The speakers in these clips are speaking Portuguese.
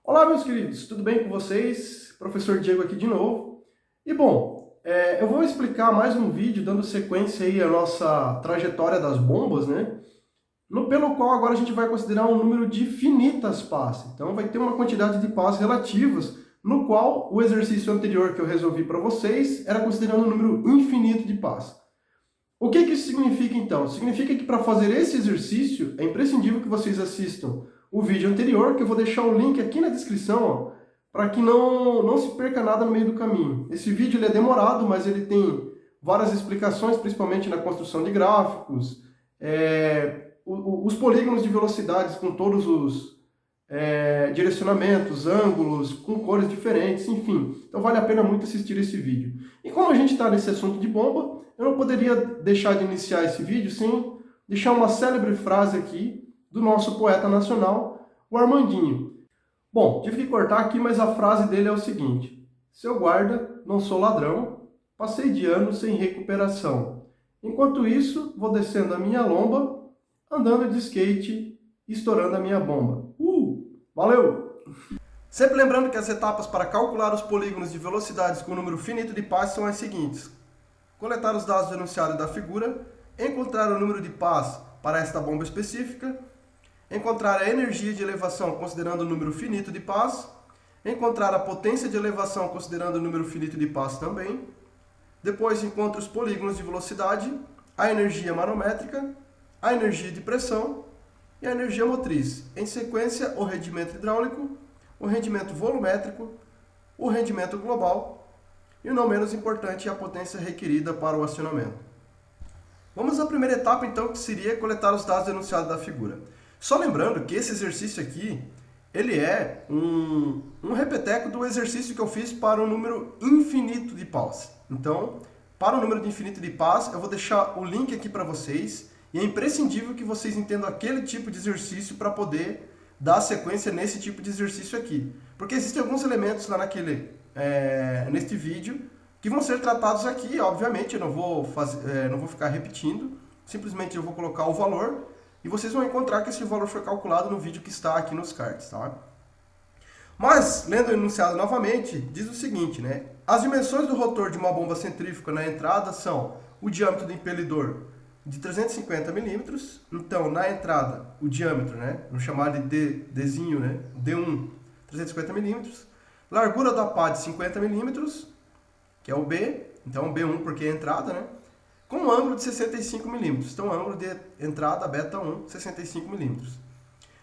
Olá, meus queridos, tudo bem com vocês? Professor Diego aqui de novo. E bom, eu vou explicar mais um vídeo dando sequência aí à nossa trajetória das bombas, né? Pelo qual agora a gente vai considerar um número de finitas pás. Então vai ter uma quantidade de pás relativas, no qual o exercício anterior que eu resolvi para vocês era considerando um número infinito de pás. O que isso significa então? Significa que para fazer esse exercício é imprescindível que vocês assistam o vídeo anterior, que eu vou deixar o link aqui na descrição, para que não se perca nada no meio do caminho. Esse vídeo ele é demorado, mas ele tem várias explicações, principalmente na construção de gráficos, os polígonos de velocidades com todos os direcionamentos, ângulos, com cores diferentes, enfim. Então vale a pena muito assistir esse vídeo. E como a gente está nesse assunto de bomba, eu não poderia deixar de iniciar esse vídeo sem deixar uma célebre frase aqui do nosso poeta nacional, o Armandinho. Bom, tive que cortar aqui, mas a frase dele é o seguinte: seu guarda, não sou ladrão, passei de ano sem recuperação. Enquanto isso, vou descendo a minha lomba, andando de skate, estourando a minha bomba. Valeu! Sempre lembrando que as etapas para calcular os polígonos de velocidades com número finito de pás são as seguintes: coletar os dados do enunciado da figura, encontrar o número de pás para esta bomba específica, encontrar a energia de elevação considerando o número finito de pás, encontrar a potência de elevação considerando o número finito de pás também, depois encontra os polígonos de velocidade, a energia manométrica, a energia de pressão e a energia motriz. Em sequência, o rendimento hidráulico, o rendimento volumétrico, o rendimento global e, o não menos importante, a potência requerida para o acionamento. Vamos à primeira etapa, então, que seria coletar os dados do enunciado da figura. Só lembrando que esse exercício aqui, ele é um repeteco do exercício que eu fiz para o número infinito de pás. Então, para o número de infinito de pás, eu vou deixar o link aqui para vocês. E é imprescindível que vocês entendam aquele tipo de exercício para poder dar sequência nesse tipo de exercício aqui. Porque existem alguns elementos lá neste vídeo que vão ser tratados aqui. Obviamente, eu não vou ficar repetindo. Simplesmente eu vou colocar o valor e vocês vão encontrar que esse valor foi calculado no vídeo que está aqui nos cards, tá? Mas, lendo o enunciado novamente, diz o seguinte, né? As dimensões do rotor de uma bomba centrífuga na entrada são o diâmetro do impelidor de 350 milímetros. Então, na entrada, o diâmetro, né? Vamos chamar de Dzinho, né? D1, 350 milímetros. Largura da pá de 50 milímetros, que é o B. Então, B1 porque é a entrada, né? Com um ângulo de 65 milímetros. Então, ângulo de entrada, beta 1, 65 milímetros.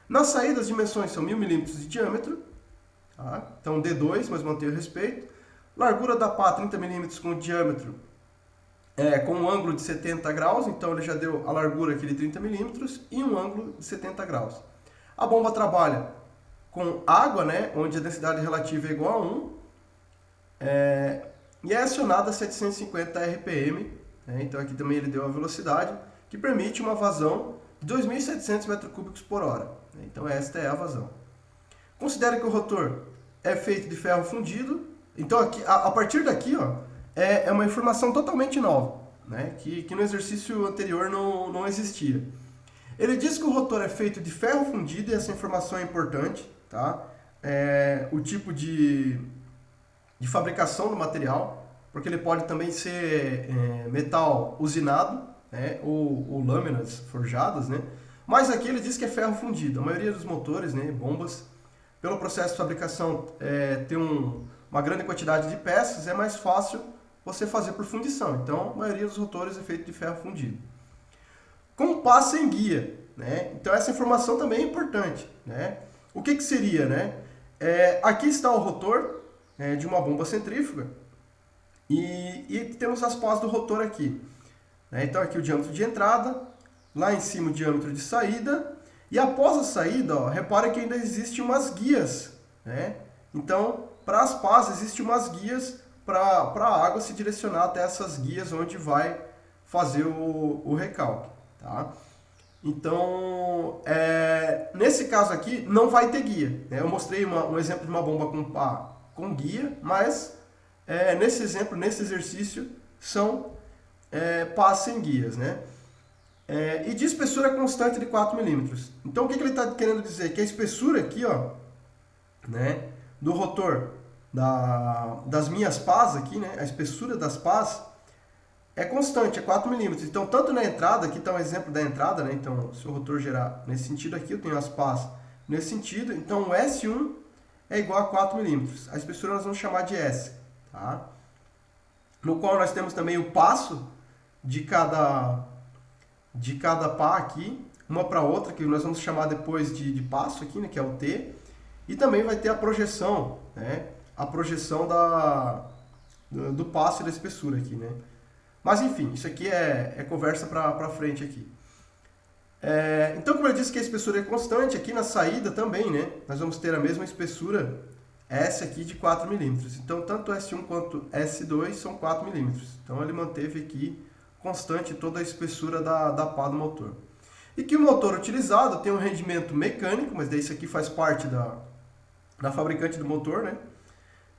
Na saída, as dimensões são 1000 milímetros de diâmetro. Tá? Então, D2, mas manter o respeito. Largura da pá, 30 milímetros com o diâmetro com um ângulo de 70 graus. Então, ele já deu a largura aqui de 30 milímetros e um ângulo de 70 graus. A bomba trabalha com água, né? Onde a densidade relativa é igual a 1. E é acionada a 750 RPM. Então aqui também ele deu a velocidade, que permite uma vazão de 2.700 m3 por hora. Então esta é a vazão. Considere que o rotor é feito de ferro fundido. Então aqui, a partir daqui é uma informação totalmente nova, né? que no exercício anterior não existia. Ele diz que o rotor é feito de ferro fundido, e essa informação é importante. Tá? O tipo de fabricação do material, porque ele pode também ser metal usinado, né, ou lâminas forjadas, né? Mas aqui ele diz que é ferro fundido. A maioria dos motores, né, bombas, pelo processo de fabricação ter uma grande quantidade de peças, é mais fácil você fazer por fundição. Então, a maioria dos rotores é feito de ferro fundido. Com pá sem guia, né? Então essa informação também é importante, né? O que seria, né? Aqui está o rotor de uma bomba centrífuga. E temos as pás do rotor aqui. Então aqui o diâmetro de entrada, lá em cima o diâmetro de saída, e após a saída, repara que ainda existem umas guias. Né? Então, para as pás existem umas guias para a água se direcionar até essas guias onde vai fazer o recalque. Tá? Então, nesse caso aqui, não vai ter guia. Né? Eu mostrei um exemplo de uma bomba com pá com guia, mas nesse exemplo, nesse exercício, são pás sem guias, né? E de espessura constante de 4 milímetros. Então, o que ele está querendo dizer? Que a espessura aqui, né, do rotor das minhas pás aqui, né, a espessura das pás é constante, é 4 milímetros. Então, tanto na entrada, aqui está um exemplo da entrada, né, então se o rotor gerar nesse sentido aqui, eu tenho as pás nesse sentido, então o S1 é igual a 4 milímetros. A espessura nós vamos chamar de S, tá? No qual nós temos também o passo de cada pá aqui, uma para outra, que nós vamos chamar depois de passo aqui, né, que é o T. E também vai ter a projeção, né, a projeção do passo e da espessura aqui, né. Mas enfim, isso aqui é conversa para frente aqui. Então, como eu disse que a espessura é constante, aqui na saída também, né, nós vamos ter a mesma espessura S aqui de 4 milímetros. Então, tanto S1 quanto S2 são 4 milímetros. Então, ele manteve aqui constante toda a espessura da pá do motor. E que o motor utilizado tem um rendimento mecânico, mas daí isso aqui faz parte da fabricante do motor, né?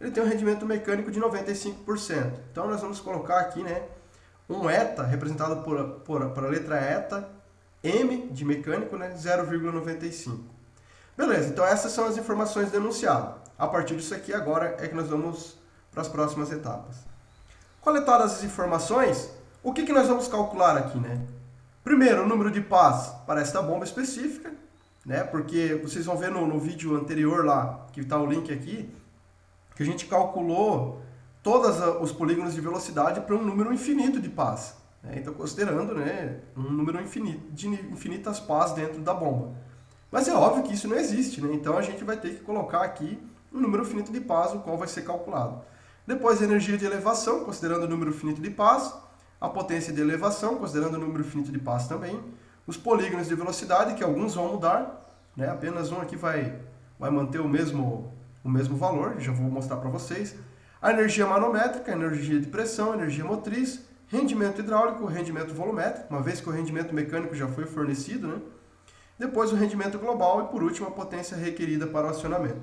Ele tem um rendimento mecânico de 95%. Então, nós vamos colocar aqui, né, um ETA, representado por a letra ETA, M de mecânico, né, 0,95. Beleza, então essas são as informações denunciadas. A partir disso aqui, agora é que nós vamos para as próximas etapas. Coletadas as informações, o que nós vamos calcular aqui, né? Primeiro, o número de pás para esta bomba específica, né? Porque vocês vão ver no vídeo anterior lá, que está o link aqui, que a gente calculou todos os polígonos de velocidade para um número infinito de pás. Né? Então, considerando, né, um número infinito, de infinitas pás dentro da bomba. Mas é óbvio que isso não existe, né? Então a gente vai ter que colocar aqui um número finito de pás, o qual vai ser calculado. Depois, a energia de elevação, considerando o número finito de pás. A potência de elevação, considerando o número finito de pás também. Os polígonos de velocidade, que alguns vão mudar, né? Apenas um aqui vai manter o mesmo valor, já vou mostrar para vocês. A energia manométrica, energia de pressão, energia motriz, rendimento hidráulico, rendimento volumétrico, uma vez que o rendimento mecânico já foi fornecido, né? Depois o rendimento global e, por último, a potência requerida para o acionamento.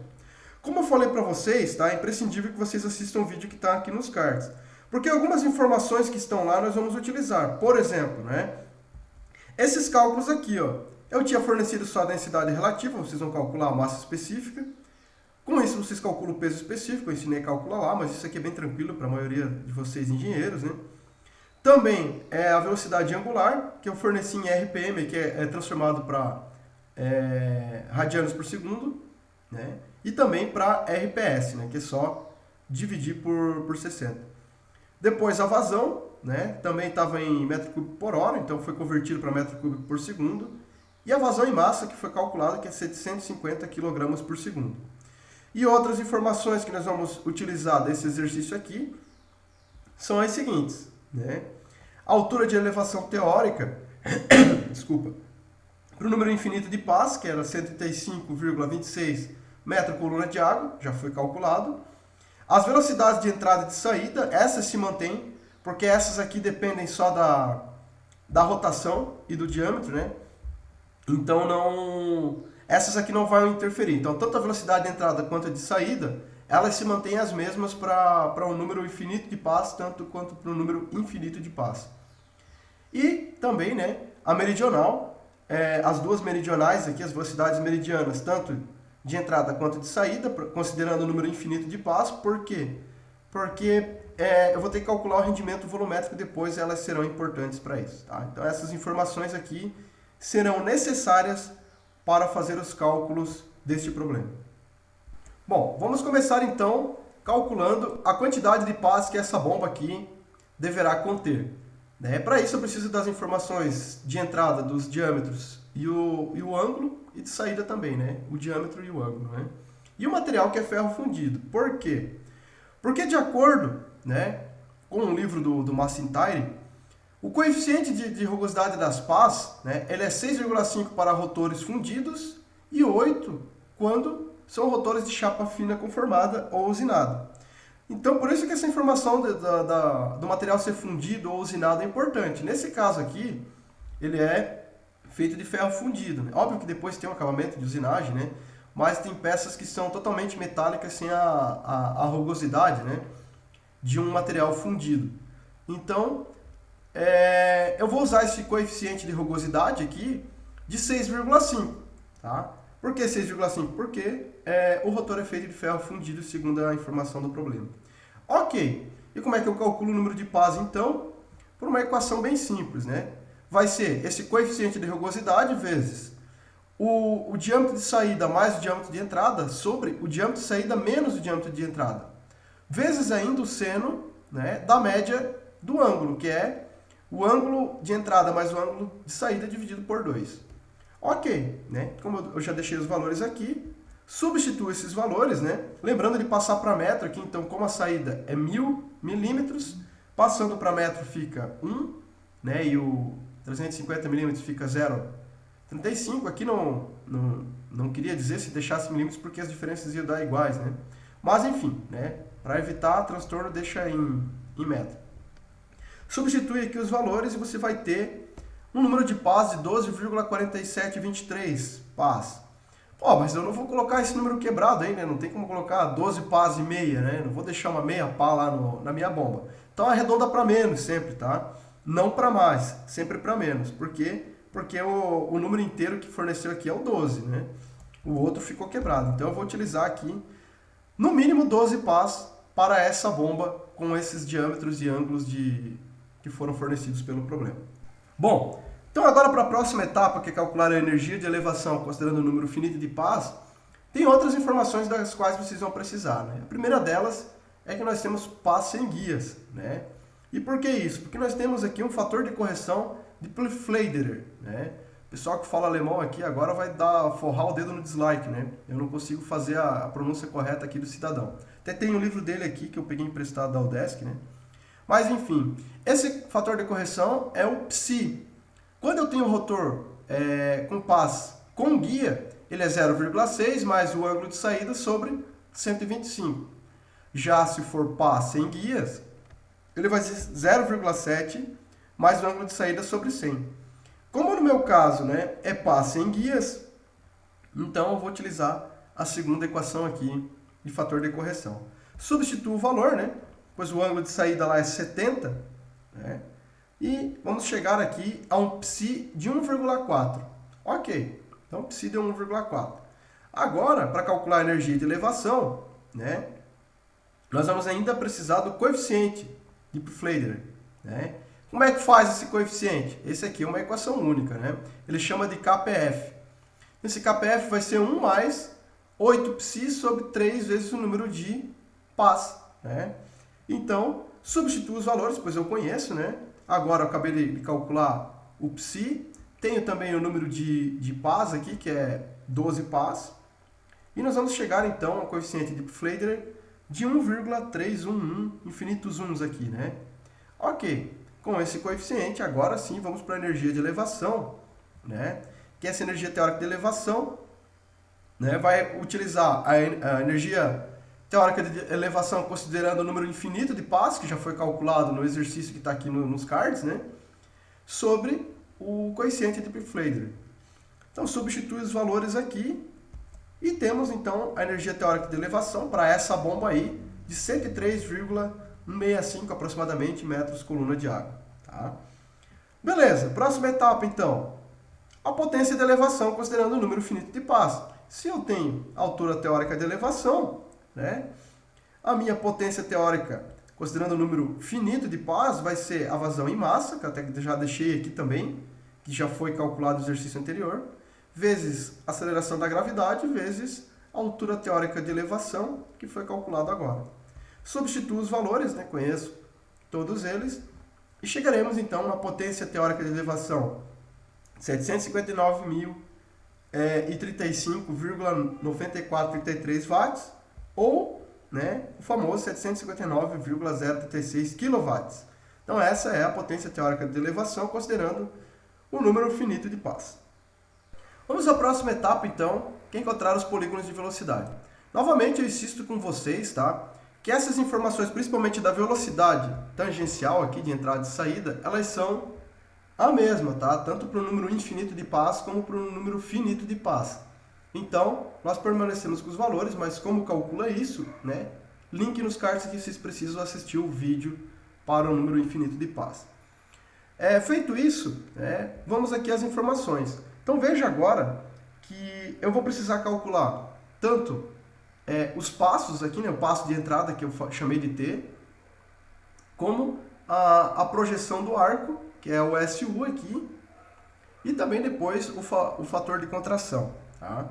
Como eu falei para vocês, tá? É imprescindível que vocês assistam o vídeo que está aqui nos cards. Porque algumas informações que estão lá nós vamos utilizar. Por exemplo, né? Esses cálculos aqui, ó, eu tinha fornecido só a densidade relativa, vocês vão calcular a massa específica. Com isso, vocês calculam o peso específico, eu ensinei a calcular lá, mas isso aqui é bem tranquilo para a maioria de vocês engenheiros, né? Também é a velocidade angular, que eu forneci em RPM, que é transformado para radianos por segundo, né? E também para RPS, né? Que é só dividir por 60. Depois a vazão, né? Também estava em metro cúbico por hora, então foi convertido para metro cúbico por segundo. E a vazão em massa, que foi calculada, que é 750 kg por segundo. E outras informações que nós vamos utilizar desse exercício aqui são as seguintes, né? A altura de elevação teórica, desculpa, para o número infinito de pás, que era 135,26 metro coluna de água, já foi calculado. As velocidades de entrada e de saída, essas se mantêm, porque essas aqui dependem só da rotação e do diâmetro, né? Então, essas aqui não vão interferir. Então, tanto a velocidade de entrada quanto a de saída, elas se mantêm as mesmas para um número infinito de pás, tanto quanto para um número infinito de pás. E também, né, a meridional, as duas meridionais aqui, as velocidades meridianas, tanto de entrada quanto de saída, considerando o número infinito de pás. Por quê? Porque eu vou ter que calcular o rendimento volumétrico depois, elas serão importantes para isso. Tá? Então, essas informações aqui serão necessárias para fazer os cálculos deste problema. Bom, vamos começar então calculando a quantidade de pás que essa bomba aqui deverá conter. Para isso eu preciso das informações de entrada, dos diâmetros e o ângulo, e de saída também, né? O diâmetro e o ângulo. Né? E o material, que é ferro fundido. Por quê? Porque de acordo, né, com o livro do McIntyre, o coeficiente de rugosidade das pás, né, ele é 6,5 para rotores fundidos e 8 quando são rotores de chapa fina conformada ou usinada. Então, por isso que essa informação do material ser fundido ou usinado é importante. Nesse caso aqui, ele é feito de ferro fundido. Né? Óbvio que depois tem um acabamento de usinagem, né? Mas tem peças que são totalmente metálicas sem a rugosidade, né, de um material fundido. Então, eu vou usar esse coeficiente de rugosidade aqui de 6,5. Tá? Por que 6,5? Porque o rotor é feito de ferro fundido, segundo a informação do problema. Ok, e como é que eu calculo o número de pás, então? Por uma equação bem simples, né? Vai ser esse coeficiente de rugosidade vezes o diâmetro de saída mais o diâmetro de entrada sobre o diâmetro de saída menos o diâmetro de entrada, vezes ainda o seno, né, da média do ângulo, que é o ângulo de entrada mais o ângulo de saída dividido por 2. Ok, né? Como eu já deixei os valores aqui, substituo esses valores, né? Lembrando de passar para metro aqui, então como a saída é 1000 milímetros, passando para metro fica 1, né? E o 350 milímetros fica 0,35. Aqui não queria dizer se deixasse milímetros porque as diferenças iam dar iguais, né? Mas enfim, né? Para evitar transtorno, deixa em metro. Substitui aqui os valores e você vai ter um número de pás de 12,4723 pás. Pô, mas eu não vou colocar esse número quebrado aí, né? Não tem como colocar 12 pás e meia, né? Não vou deixar uma meia pá lá na minha bomba. Então arredonda para menos sempre, tá? Não para mais, sempre para menos. Por quê? Porque o número inteiro que forneceu aqui é o 12, né? O outro ficou quebrado. Então eu vou utilizar aqui, no mínimo 12 pás para essa bomba com esses diâmetros e ângulos que foram fornecidos pelo problema. Bom, então agora para a próxima etapa, que é calcular a energia de elevação considerando o número finito de pás, tem outras informações das quais vocês vão precisar, né? A primeira delas é que nós temos pás sem guias, né? E por que isso? Porque nós temos aqui um fator de correção de Pfleiderer, né? O pessoal que fala alemão aqui agora vai forrar o dedo no dislike, né? Eu não consigo fazer a pronúncia correta aqui do cidadão. Até tem um livro dele aqui que eu peguei emprestado da UDESC, né? Mas enfim, esse fator de correção é o psi. Quando eu tenho o rotor com pás com guia, ele é 0,6 mais o ângulo de saída sobre 125. Já se for pás sem guias, ele vai ser 0,7 mais o ângulo de saída sobre 100. Como no meu caso, né, é pás sem guias, então eu vou utilizar a segunda equação aqui de fator de correção. Substituo o valor, né, pois o ângulo de saída lá é 70, né, e vamos chegar aqui a um psi de 1,4. Ok, então psi deu 1,4. Agora, para calcular a energia de elevação, né, nós vamos ainda precisar do coeficiente de Pfleiderer, né? Como é que faz esse coeficiente? Esse aqui é uma equação única, né? Ele chama de KPF. Esse KPF vai ser 1 mais 8 psi sobre 3 vezes o número de pás, né? Então, substituo os valores, pois eu conheço, né? Agora eu acabei de calcular o psi. Tenho também o número de pás aqui, que é 12 pás. E nós vamos chegar, então, ao coeficiente de Pfleiderer de 1,311, infinitos uns aqui, né? Ok. Com esse coeficiente, agora sim, vamos para a energia de elevação, né? Que essa energia teórica de elevação, né, vai utilizar a energia teórica de elevação considerando o número infinito de pás, que já foi calculado no exercício que está aqui nos cards, né? Sobre o coeficiente de Pfleiderer. Então, substitui os valores aqui e temos, então, a energia teórica de elevação para essa bomba aí de 103,165 aproximadamente metros coluna de água. Tá? Beleza, próxima etapa, então. A potência de elevação considerando o número finito de pás. Se eu tenho altura teórica de elevação, né, a minha potência teórica considerando o número finito de pás vai ser a vazão em massa, que até já deixei aqui também, que já foi calculado no exercício anterior, vezes a aceleração da gravidade, vezes a altura teórica de elevação, que foi calculado agora. Substituo os valores, né, conheço todos eles, e chegaremos então na potência teórica de elevação 759.035,9433 watts, ou, né, o famoso 759,036 kW. Então essa é a potência teórica de elevação, considerando o número finito de pás. Vamos à próxima etapa, então, que é encontrar os polígonos de velocidade. Novamente eu insisto com vocês, tá, que essas informações, principalmente da velocidade tangencial aqui de entrada e saída, elas são a mesma, tá? Tanto para o número infinito de pás como para o número finito de pás. Então, nós permanecemos com os valores, mas como calcula isso, né? Link nos cards que vocês precisam assistir o vídeo para o número infinito de pás. Feito isso, né, vamos aqui às informações. Então veja agora que eu vou precisar calcular tanto os passos aqui, né, o passo de entrada que eu chamei de T, como a projeção do arco, que é o SU aqui, e também depois o fator de contração. Tá?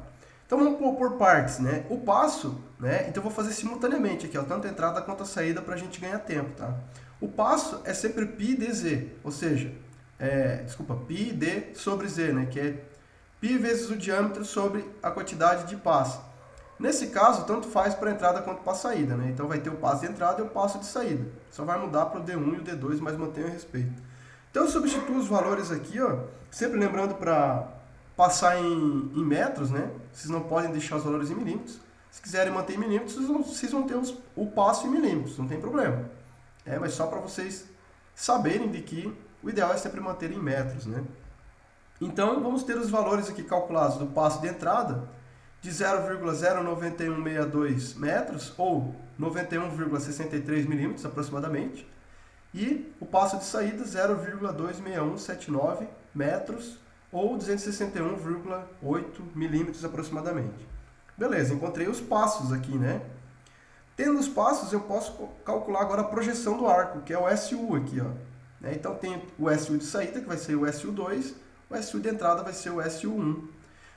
Então vamos por partes, né? O passo, né? Então eu vou fazer simultaneamente aqui, ó, tanto a entrada quanto a saída para a gente ganhar tempo, tá? O passo é sempre π dz, ou seja, π d sobre z, né? Que é π vezes o diâmetro sobre a quantidade de passos. Nesse caso, tanto faz para a entrada quanto para a saída, né? Então vai ter o passo de entrada e o passo de saída. Só vai mudar para o D1 e o D2, mas mantém o respeito. Então eu substituo os valores aqui, ó, sempre lembrando para passar em metros, né? Vocês não podem deixar os valores em milímetros. Se quiserem manter em milímetros, vocês vão ter o passo em milímetros, não tem problema. Mas só para vocês saberem de que o ideal é sempre manter em metros, né? Então vamos ter os valores aqui calculados do passo de entrada de 0,09162 metros, ou 91,63 milímetros aproximadamente, e o passo de saída 0,26179 metros, ou 261,8 milímetros aproximadamente. Beleza, encontrei os passos aqui, né? Tendo os passos, eu posso calcular agora a projeção do arco, que é o SU aqui, ó. Então tem o SU de saída, que vai ser o SU2, o SU de entrada vai ser o SU1.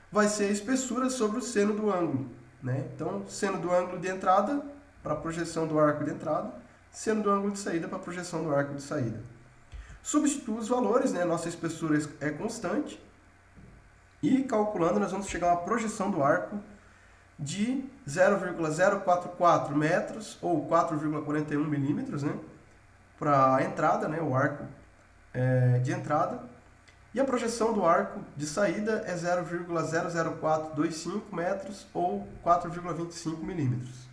Vai ser a espessura sobre o seno do ângulo, né? Então, seno do ângulo de entrada para a projeção do arco de entrada, seno do ângulo de saída para a projeção do arco de saída. Substituo os valores, né? Nossa espessura é constante. E calculando, nós vamos chegar a uma projeção do arco de 0,044 metros, ou 4,41 milímetros, né? Para a entrada, né? O arco de entrada. E a projeção do arco de saída é 0,00425 metros, ou 4,25 milímetros.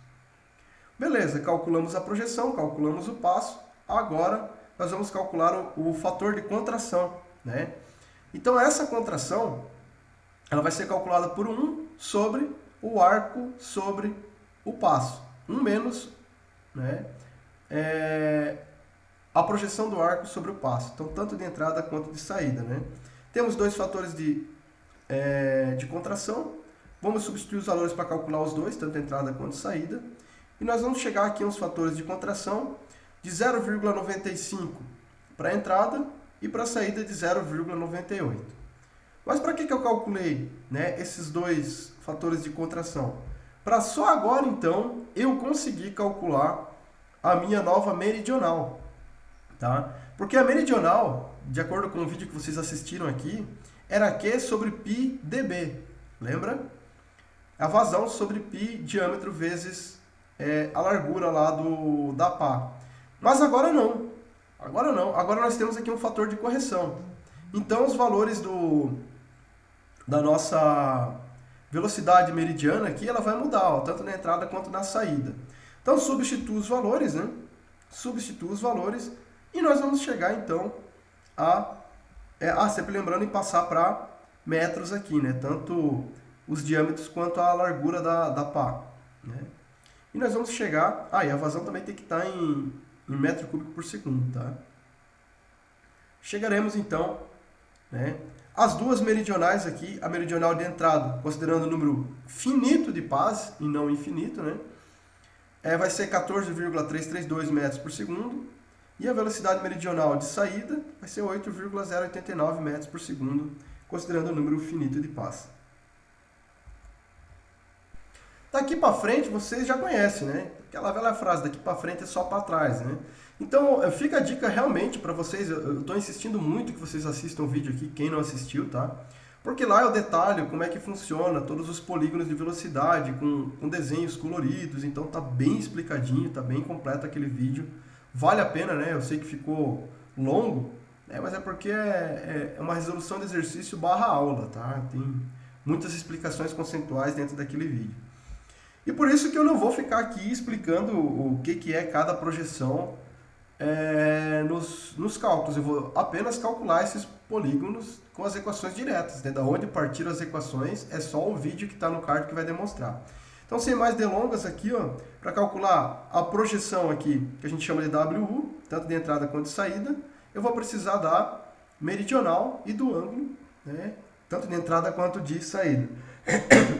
Beleza, calculamos a projeção, calculamos o passo. Agora, nós vamos calcular o fator de contração, né? Então, essa contração, ela vai ser calculada por 1 sobre o arco sobre o passo. 1 menos, né, a projeção do arco sobre o passo. Então, tanto de entrada quanto de saída, né? Temos dois fatores de contração. Vamos substituir os valores para calcular os dois, tanto entrada quanto saída. E nós vamos chegar aqui aos fatores de contração de 0,95 para a entrada e para a saída de 0,98. Mas para que eu calculei, né, esses dois fatores de contração? Para só agora, então, eu conseguir calcular a minha nova meridional. Tá? Porque a meridional, de acordo com o vídeo que vocês assistiram aqui, era Q sobre π dB. Lembra? A vazão sobre π diâmetro vezes a largura lá da pá. Mas agora não. Agora não. Agora nós temos aqui um fator de correção. Então os valores da nossa velocidade meridiana aqui, ela vai mudar, ó, tanto na entrada quanto na saída. Então substituo os valores, né? Substituo os valores e nós vamos chegar então sempre lembrando em passar para metros aqui, né? Tanto os diâmetros quanto a largura da pá, né? E nós vamos chegar... e a vazão também tem que estar em metro cúbico por segundo, tá? Chegaremos então, né, as duas meridionais aqui, a meridional de entrada, considerando o número finito de pás e não infinito, né? Vai ser 14,332 metros por segundo. E a velocidade meridional de saída vai ser 8,089 metros por segundo, considerando o número finito de pás. Daqui para frente vocês já conhecem, né? Aquela velha frase, daqui para frente é só para trás, né? Então fica a dica realmente para vocês, eu estou insistindo muito que vocês assistam o vídeo aqui, quem não assistiu, tá? Porque lá eu detalho como é que funciona todos os polígonos de velocidade, com desenhos coloridos, então tá bem explicadinho, tá bem completo aquele vídeo. Vale a pena, né? Eu sei que ficou longo, né? Mas é porque é uma resolução de exercício barra aula, tá? Tem muitas explicações conceituais dentro daquele vídeo. E por isso que eu não vou ficar aqui explicando o que é cada projeção nos cálculos. Eu vou apenas calcular esses polígonos com as equações diretas, né? Da onde partiram as equações é só o vídeo que está no card que vai demonstrar. Então, sem mais delongas aqui, para calcular a projeção aqui, que a gente chama de WU, tanto de entrada quanto de saída, eu vou precisar da meridional e do ângulo, né? Tanto de entrada quanto de saída.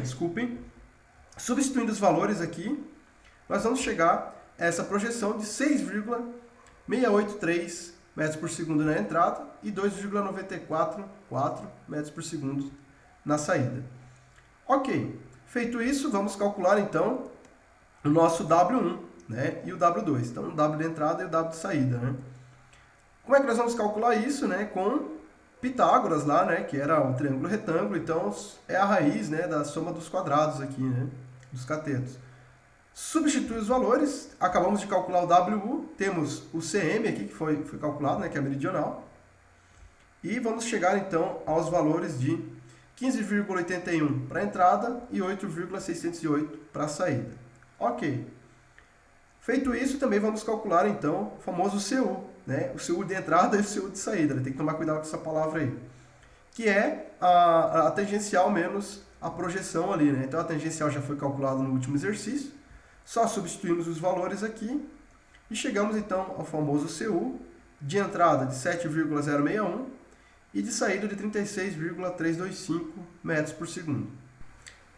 Desculpem. Substituindo os valores aqui, nós vamos chegar a essa projeção de 6,683 metros por segundo na entrada e 2,944 metros por segundo na saída. Ok, feito isso, vamos calcular então o nosso W1, né, e o W2. Então, o W de entrada e o W de saída. Né? Como é que nós vamos calcular isso? Né, com Pitágoras lá, né, que era o triângulo retângulo, então é a raiz, né, da soma dos quadrados aqui, né, dos catetos. Substitui os valores, acabamos de calcular o WU, temos o CM aqui, que foi calculado, né, que é meridional, e vamos chegar então aos valores de 15,81 para a entrada e 8,608 para a saída. Ok. Feito isso, também vamos calcular então o famoso CU, né, o CU de entrada e o CU de saída, tem que tomar cuidado com essa palavra aí, que é a tangencial menos a projeção ali, né? Então a tangencial já foi calculada no último exercício, só substituímos os valores aqui e chegamos então ao famoso CU de entrada de 7,061 e de saída de 36,325 metros por segundo.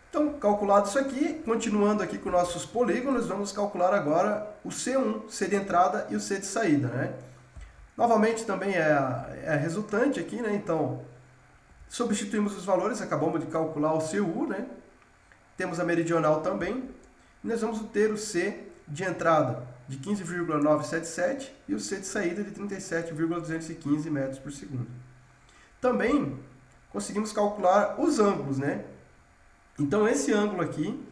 Então, calculado isso aqui, continuando aqui com nossos polígonos, vamos calcular agora o C1, C de entrada e o C de saída, né? Novamente também é resultante aqui, né? Então, substituímos os valores, acabamos de calcular o CU, né? Temos a meridional também. E nós vamos ter o C de entrada de 15,977 e o C de saída de 37,215 metros por segundo. Também conseguimos calcular os ângulos, né? Então, esse ângulo aqui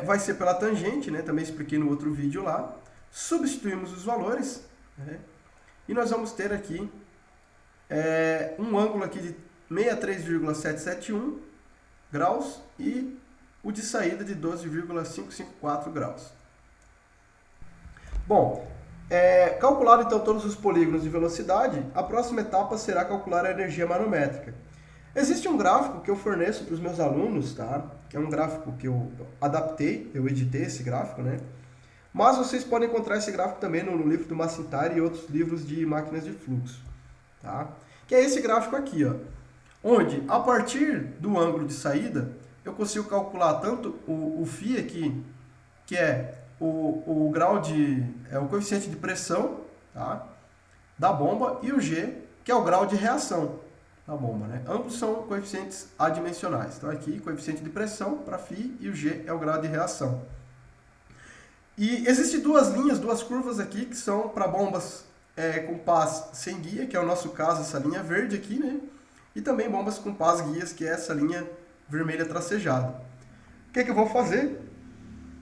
vai ser pela tangente, né? Também expliquei no outro vídeo lá. Substituímos os valores, né? E nós vamos ter aqui um ângulo aqui de 63,771 graus e o de saída de 12,554 graus. Bom, calculado então todos os polígonos de velocidade, a próxima etapa será calcular a energia manométrica. Existe um gráfico que eu forneço para os meus alunos, tá? Que é um gráfico que eu adaptei, eu editei esse gráfico, né? Mas vocês podem encontrar esse gráfico também no livro do Macintyre e outros livros de máquinas de fluxo, tá? Que é esse gráfico aqui, ó, onde a partir do ângulo de saída eu consigo calcular tanto o φ aqui, que é o grau de o coeficiente de pressão, tá? Da bomba, e o G, que é o grau de reação da bomba, né? Ambos são coeficientes adimensionais. Então aqui, coeficiente de pressão para φ e o G é o grau de reação. E existem duas linhas, duas curvas aqui, que são para bombas com pás sem guia, que é o nosso caso, essa linha verde aqui, né? E também bombas com pás guias, que é essa linha vermelha tracejada. O que eu vou fazer?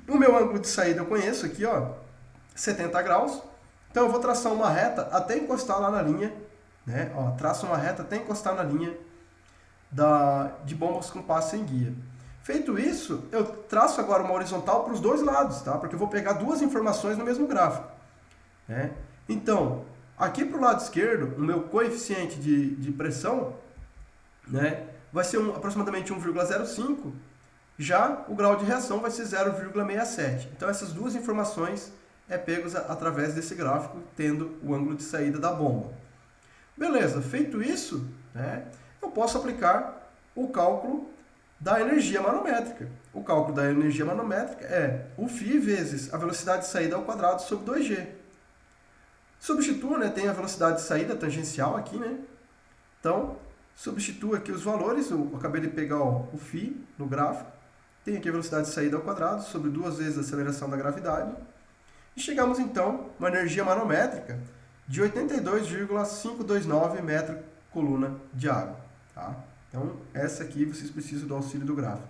O meu ângulo de saída eu conheço aqui, ó, 70 graus. Então eu vou traçar uma reta até encostar lá na linha, né? Ó, traço uma reta até encostar na linha de bombas com pás sem guia. Feito isso, eu traço agora uma horizontal para os dois lados, tá? Porque eu vou pegar duas informações no mesmo gráfico, né? Então, aqui para o lado esquerdo, o meu coeficiente de pressão, né, vai ser aproximadamente 1,05, já o grau de reação vai ser 0,67. Então, essas duas informações pegos através desse gráfico, tendo o ângulo de saída da bomba. Beleza, feito isso, né, eu posso aplicar o cálculo da energia manométrica. O cálculo da energia manométrica é o φ vezes a velocidade de saída ao quadrado sobre 2g. Substituo, né, tem a velocidade de saída tangencial aqui, né? Então, substituo aqui os valores, eu acabei de pegar o φ no gráfico, tem aqui a velocidade de saída ao quadrado sobre 2 vezes a aceleração da gravidade, e chegamos então a uma energia manométrica de 82,529 metros coluna de água, tá? Então, essa aqui vocês precisam do auxílio do gráfico.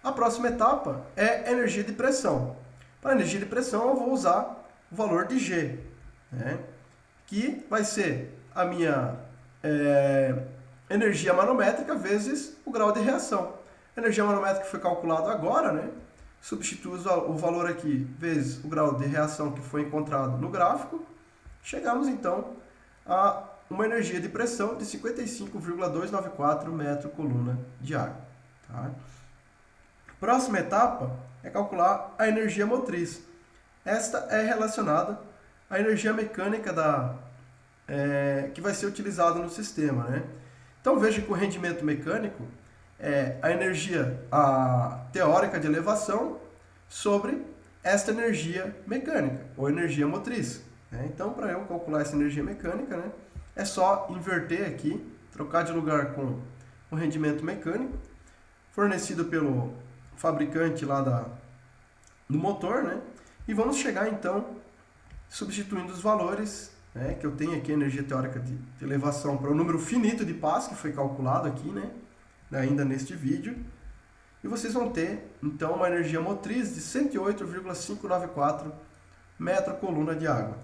A próxima etapa é energia de pressão. Para energia de pressão, eu vou usar o valor de G, né? Que vai ser a minha energia manométrica vezes o grau de reação. A energia manométrica foi calculada agora, né? Substituo o valor aqui vezes o grau de reação que foi encontrado no gráfico. Chegamos, então, a uma energia de pressão de 55,294 metros coluna de água. Tá? Próxima etapa é calcular a energia motriz. Esta é relacionada à energia mecânica que vai ser utilizada no sistema, né? Então veja que o rendimento mecânico a energia teórica de elevação sobre esta energia mecânica, ou energia motriz. Né? Então, para eu calcular essa energia mecânica, né, é só inverter aqui, trocar de lugar com o rendimento mecânico, fornecido pelo fabricante lá do motor, né? E vamos chegar, então, substituindo os valores, né, que eu tenho aqui, a energia teórica de elevação para o número finito de pás, que foi calculado aqui, né, ainda neste vídeo. E vocês vão ter, então, uma energia motriz de 108,594 metro-coluna de água.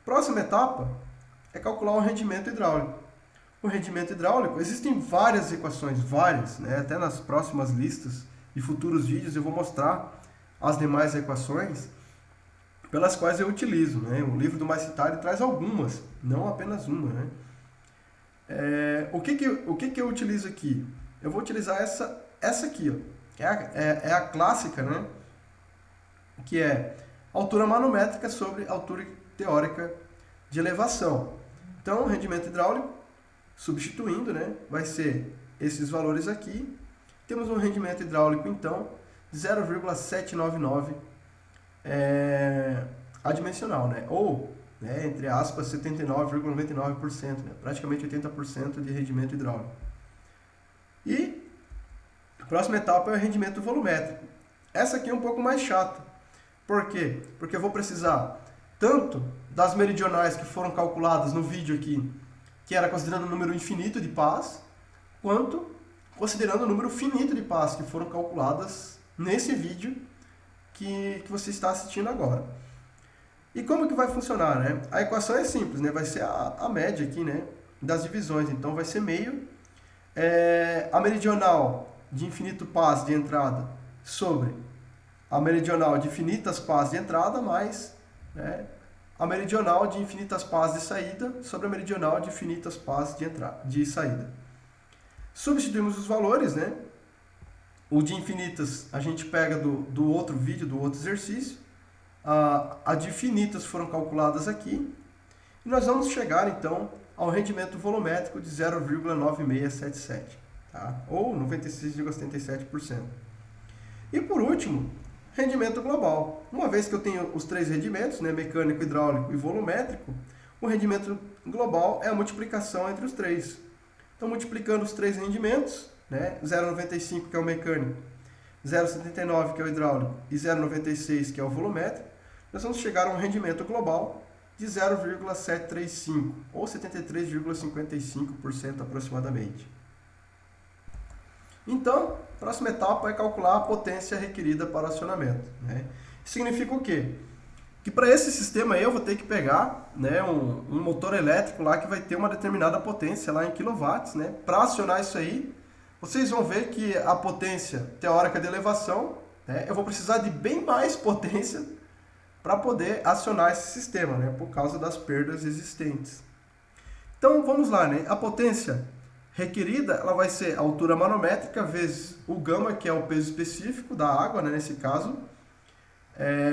Próxima etapa é calcular o rendimento hidráulico. O rendimento hidráulico, existem várias equações, né? Até nas próximas listas e futuros vídeos eu vou mostrar as demais equações pelas quais eu utilizo. Né? O livro do Maestari traz algumas, não apenas uma. Né? O que eu utilizo aqui? Eu vou utilizar essa aqui, ó, que é a clássica, né? Que é altura manométrica sobre altura teórica de elevação. Então, o rendimento hidráulico, substituindo, né, vai ser esses valores aqui. Temos um rendimento hidráulico, então, de 0,799 adimensional, né? Ou, né, entre aspas, 79,99%, né? Praticamente 80% de rendimento hidráulico. E a próxima etapa é o rendimento volumétrico. Essa aqui é um pouco mais chata. Por quê? Porque eu vou precisar tanto das meridionais que foram calculadas no vídeo aqui, que era considerando o número infinito de pás, quanto considerando o número finito de pás que foram calculadas nesse vídeo que você está assistindo agora. E como que vai funcionar, né? A equação é simples, né? Vai ser a média aqui, né, das divisões. Então vai ser meio a meridional de infinito pás de entrada sobre a meridional de infinitas pás de entrada mais, né, a meridional de infinitas pás de saída sobre a meridional de infinitas pás de saída. Substituímos os valores, né? O de infinitas a gente pega do outro vídeo, do outro exercício. A de finitas foram calculadas aqui. E nós vamos chegar, então, ao rendimento volumétrico de 0,9677, tá? Ou 96,77%. E por último, rendimento global. Uma vez que eu tenho os três rendimentos, né, mecânico, hidráulico e volumétrico, o rendimento global é a multiplicação entre os três. Então, multiplicando os três rendimentos, né, 0,95 que é o mecânico, 0,79 que é o hidráulico e 0,96 que é o volumétrico, nós vamos chegar a um rendimento global de 0,735 ou 73,55% aproximadamente. Então, a próxima etapa é calcular a potência requerida para o acionamento. Né? Significa o quê? Que para esse sistema aí eu vou ter que pegar, né, um motor elétrico lá que vai ter uma determinada potência lá em quilowatts. Né? Para acionar isso aí, vocês vão ver que a potência teórica de elevação, né, eu vou precisar de bem mais potência para poder acionar esse sistema, né, por causa das perdas existentes. Então vamos lá, né? A potência requerida ela vai ser a altura manométrica vezes o gama, que é o peso específico da água, né, nesse caso.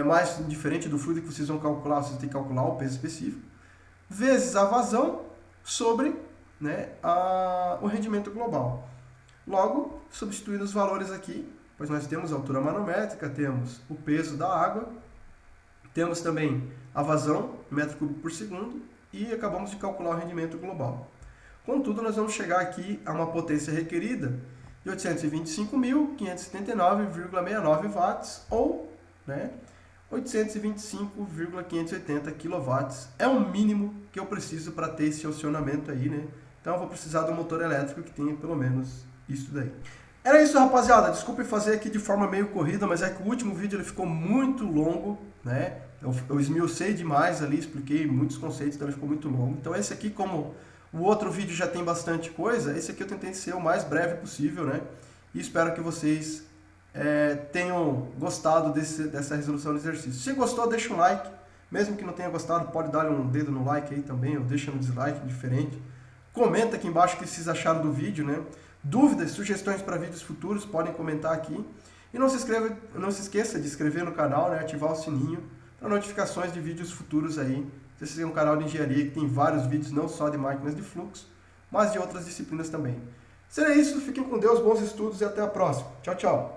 Mais diferente do fluido que vocês vão calcular, vocês têm que calcular o peso específico, vezes a vazão sobre, né, o rendimento global. Logo, substituindo os valores aqui, pois nós temos a altura manométrica, temos o peso da água, temos também a vazão, metro cúbico por segundo, e acabamos de calcular o rendimento global. Contudo, nós vamos chegar aqui a uma potência requerida de 825.579,69 watts, ou, né, 825,580 kW. É o mínimo que eu preciso para ter esse acionamento aí, né? Então eu vou precisar de um motor elétrico que tenha pelo menos isso daí. Era isso, rapaziada. Desculpe fazer aqui de forma meio corrida, mas é que o último vídeo ele ficou muito longo, né? Eu esmiucei demais ali, expliquei muitos conceitos, então ele ficou muito longo. Então esse aqui, como o outro vídeo já tem bastante coisa, esse aqui eu tentei ser o mais breve possível, né? E espero que vocês tenham gostado dessa resolução do exercício. Se gostou, deixa um like. Mesmo que não tenha gostado, pode dar um dedo no like aí também, ou deixa no dislike, diferente. Comenta aqui embaixo o que vocês acharam do vídeo, né? Dúvidas, sugestões para vídeos futuros, podem comentar aqui. E não se esqueça de se inscrever no canal, né? Ativar o sininho para notificações de vídeos futuros aí. Esse é um canal de engenharia que tem vários vídeos, não só de máquinas de fluxo, mas de outras disciplinas também. Será isso, fiquem com Deus, bons estudos e até a próxima. Tchau, tchau.